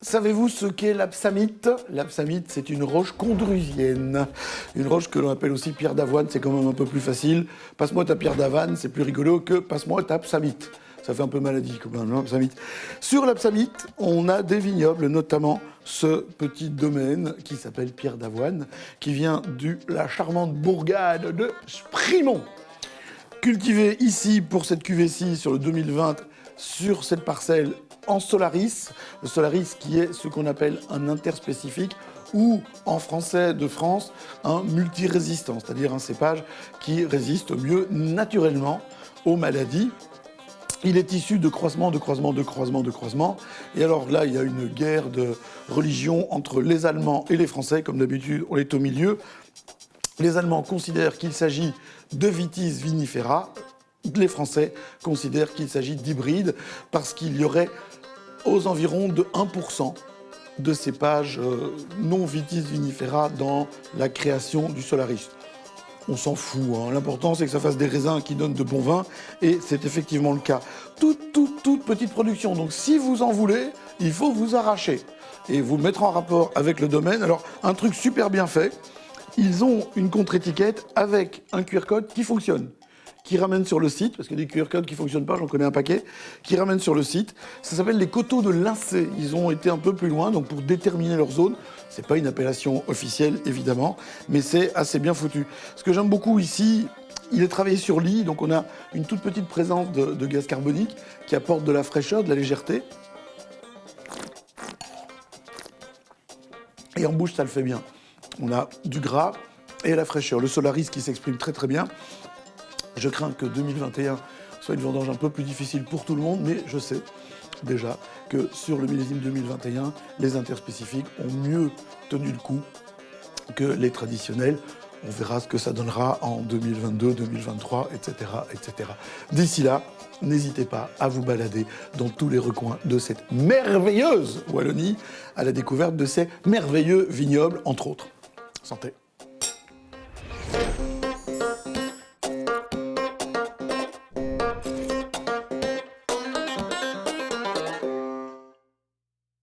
Savez-vous ce qu'est l'absamite? L'absamite, c'est une roche condrusienne. Une roche que l'on appelle aussi pierre d'avoine, c'est quand même un peu plus facile. Passe-moi ta pierre d'avoine, c'est plus rigolo que passe-moi ta absamite. Ça fait un peu maladie quand même, l'absamite. Sur l'absamite, on a des vignobles, notamment ce petit domaine qui s'appelle Pierre d'Avoine, qui vient de la charmante bourgade de Sprimont. Cultivé ici, pour cette cuvée-ci, sur le 2020, sur cette parcelle en Solaris. Le Solaris qui est ce qu'on appelle un interspécifique ou, en français de France, un multirésistant, c'est-à-dire un cépage qui résiste mieux naturellement aux maladies. Il est issu de croisements, de croisements, de croisements, de croisements. Et alors là, il y a une guerre de religion entre les Allemands et les Français. Comme d'habitude, on est au milieu. Les Allemands considèrent qu'il s'agit de Vitis vinifera. Les Français considèrent qu'il s'agit d'hybrides parce qu'il y aurait aux environs de 1% de cépages non Vitis vinifera dans la création du Solaris. On s'en fout, hein. L'important c'est que ça fasse des raisins qui donnent de bons vins, et c'est effectivement le cas. Toute petite production, donc si vous en voulez, il faut vous arracher et vous mettre en rapport avec le domaine. Alors, un truc super bien fait, ils ont une contre-étiquette avec un QR code qui fonctionne, qui ramène sur le site, parce que des QR codes qui ne fonctionnent pas, j'en connais un paquet, qui ramène sur le site. Ça s'appelle les coteaux de Lincey. Ils ont été un peu plus loin, donc pour déterminer leur zone. C'est pas une appellation officielle, évidemment, mais c'est assez bien foutu. Ce que j'aime beaucoup ici, il est travaillé sur lit, donc on a une toute petite présence de gaz carbonique qui apporte de la fraîcheur, de la légèreté. Et en bouche, ça le fait bien. On a du gras et la fraîcheur. Le Solaris qui s'exprime très très bien. Je crains que 2021 soit une vendange un peu plus difficile pour tout le monde, mais je sais déjà que sur le millésime 2021, les interspécifiques ont mieux tenu le coup que les traditionnels. On verra ce que ça donnera en 2022, 2023, etc., etc. D'ici là, n'hésitez pas à vous balader dans tous les recoins de cette merveilleuse Wallonie à la découverte de ces merveilleux vignobles, entre autres. Santé.